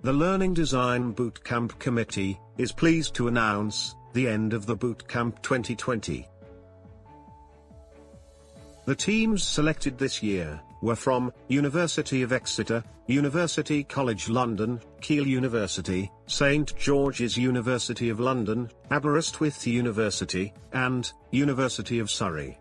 The Learning Design Bootcamp Committee is pleased to announce the end of the Bootcamp 2020. The teams selected this year were from University of Exeter, University College London, Keele University, St George's University of London, Aberystwyth University, and University of Surrey.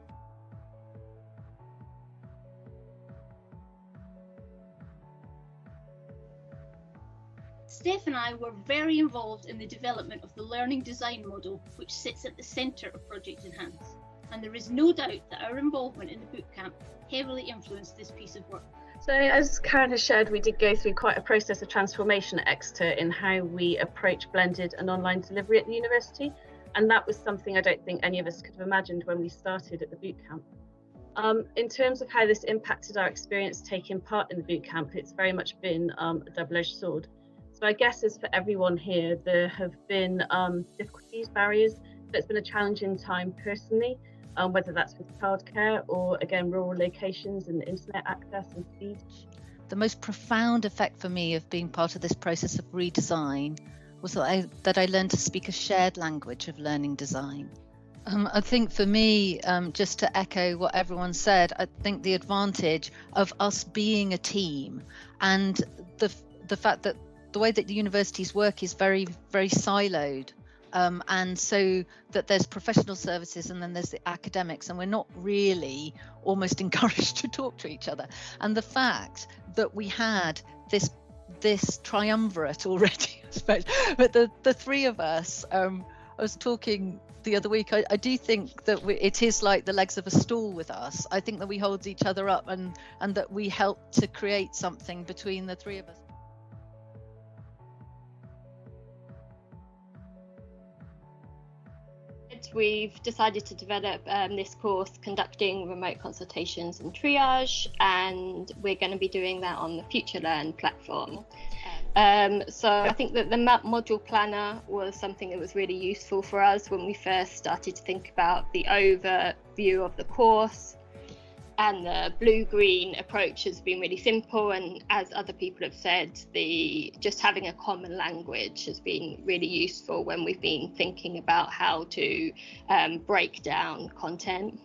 Steph and I were very involved in the development of the learning design model, which sits at the centre of Project Enhance, and there is no doubt that our involvement in the bootcamp heavily influenced this piece of work. So as Karen has shared, we did go through quite a process of transformation at Exeter in how we approach blended and online delivery at the university, and that was something I don't think any of us could have imagined when we started at the bootcamp. In terms of how this impacted our experience taking part in the bootcamp, it's very much been a double-edged sword. So I guess as for everyone here, there have been difficulties, barriers. So it's been a challenging time personally, whether that's with childcare or again rural locations and internet access and speed. The most profound effect for me of being part of this process of redesign was that I learned to speak a shared language of learning design. I think for me, just to echo what everyone said, I think the advantage of us being a team and the fact that the way that the universities work is very, very siloed. And so that there's professional services and then there's the academics, and we're not really almost encouraged to talk to each other. And the fact that we had this triumvirate already, I suppose, but the three of us, I was talking the other week, I do think that it is like the legs of a stool with us. I think that we hold each other up and that we help to create something between the three of us. We've decided to develop this course conducting remote consultations and triage, and we're going to be doing that on the FutureLearn platform. So I think that the map module planner was something that was really useful for us when we first started to think about the overview of the course. And the blue-green approach has been really simple, and as other people have said, just having a common language has been really useful when we've been thinking about how to break down content.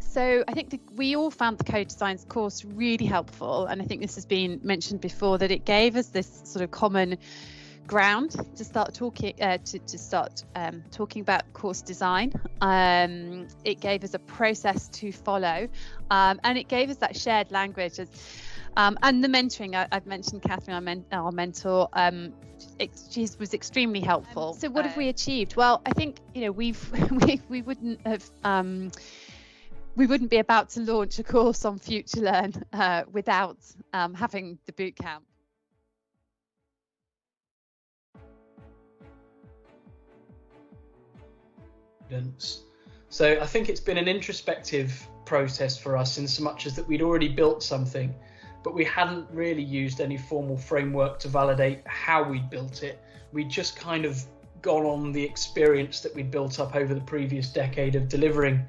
So I think we all found the CoDesignS course really helpful, and I think this has been mentioned before, that it gave us this sort of common ground to start talking talking about course design. It gave us a process to follow, and it gave us that shared language. And the mentoring, I've mentioned Catherine, our mentor. She was extremely helpful. So what have we achieved? Well, I think we wouldn't have. We wouldn't be about to launch a course on FutureLearn without having the bootcamp. So I think it's been an introspective process for us in so much as that we'd already built something, but we hadn't really used any formal framework to validate how we'd built it. We'd just kind of gone on the experience that we'd built up over the previous decade of delivering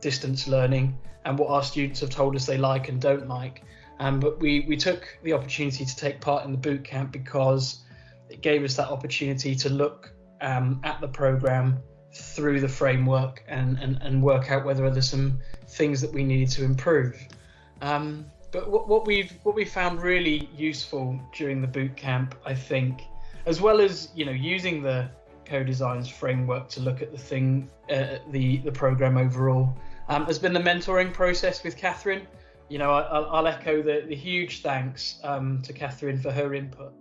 distance learning and what our students have told us they like and don't like. But we took the opportunity to take part in the bootcamp because it gave us that opportunity to look at the programme through the framework and work out whether there's some things that we needed to improve. But what we found really useful during the bootcamp, I think, as well as using the CoDesignS framework to look at the program overall, has been the mentoring process with Catherine. I'll echo the huge thanks to Catherine for her input.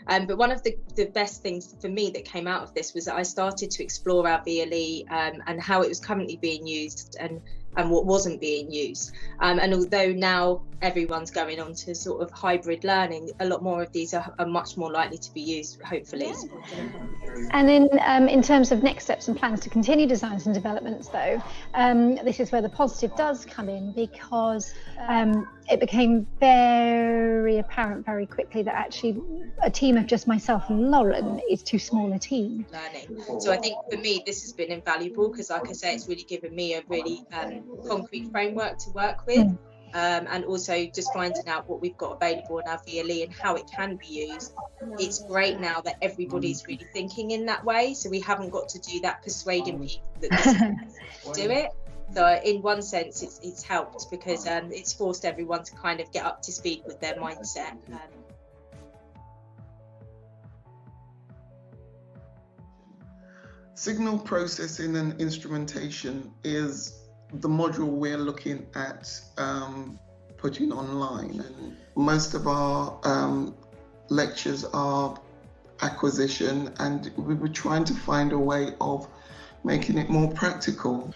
But one of the best things for me that came out of this was that I started to explore our VLE and how it was currently being used and what wasn't being used. And although now everyone's going on to sort of hybrid learning, a lot more of these are much more likely to be used, hopefully. And in terms of next steps and plans to continue designs and developments, though, this is where the positive does come in, because it became very apparent very quickly that actually a team of just myself and Lauren is too small a team. Learning. So I think for me this has been invaluable because, like I say, it's really given me a really concrete framework to work with. And also just finding out what we've got available in our VLE and how it can be used. It's great now that everybody's really thinking in that way, so we haven't got to do that persuading people that this is do it. So in one sense it's helped because it's forced everyone to kind of get up to speed with their mindset. Signal processing and instrumentation is the module we're looking at putting online, and most of our lectures are acquisition, and we were trying to find a way of making it more practical.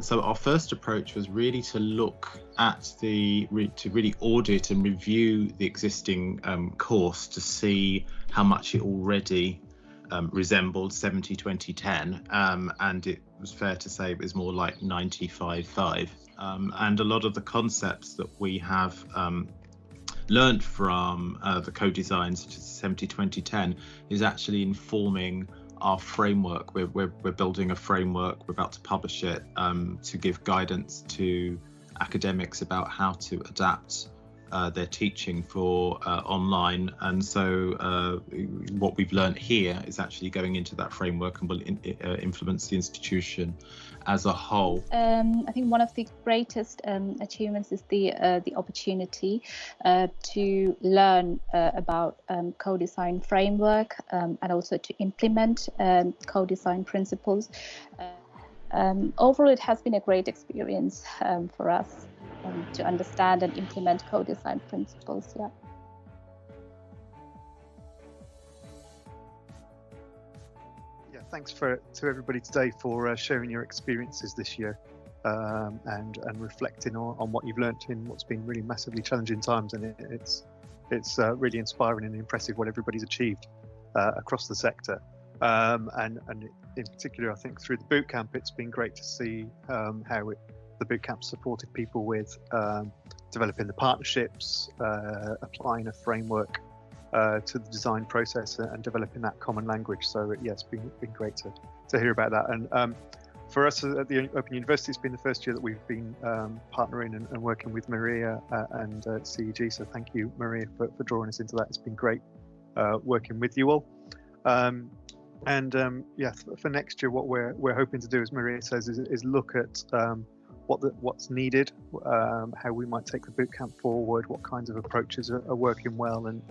So our first approach was really to look at to really audit and review the existing course to see how much it already resembled 70-20-10, and it was fair to say it was more like 95-5, and a lot of the concepts that we have learned from the co-designs, such as 70-20-10, is actually informing our framework. We're building a framework. We're about to publish it to give guidance to academics about how to adapt their teaching for online, and so what we've learned here is actually going into that framework and will influence the institution as a whole. I think one of the greatest achievements is the opportunity to learn about co-design framework and also to implement co-design principles. Overall, it has been a great experience for us. To understand and implement co-design principles. Thanks to everybody today for sharing your experiences this year and reflecting on what you've learnt in what's been really massively challenging times, and it's really inspiring and impressive what everybody's achieved across the sector, and in particular I think through the bootcamp it's been great to see how the bootcamp supported people with developing the partnerships, applying a framework to the design process and developing that common language. So yeah, it's been great to hear about that. And for us at the Open University, it's been the first year that we've been partnering and working with Maria and CEG. So thank you, Maria, for drawing us into that. It's been great working with you all. Yeah, for next year, what we're hoping to do, as Maria says, is look at what's needed, how we might take the bootcamp forward, what kinds of approaches are working well, and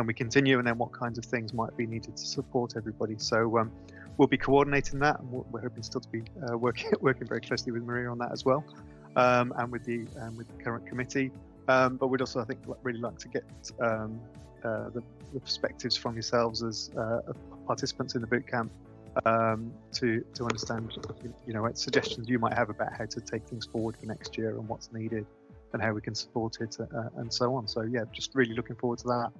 we continue, and then what kinds of things might be needed to support everybody. So we'll be coordinating that, and we're hoping still to be working very closely with Maria on that as well, and with the current committee. But we'd also, I think, really like to get the perspectives from yourselves as participants in the bootcamp, to understand, suggestions you might have about how to take things forward for next year and what's needed and how we can support it, and so on. So yeah, just really looking forward to that.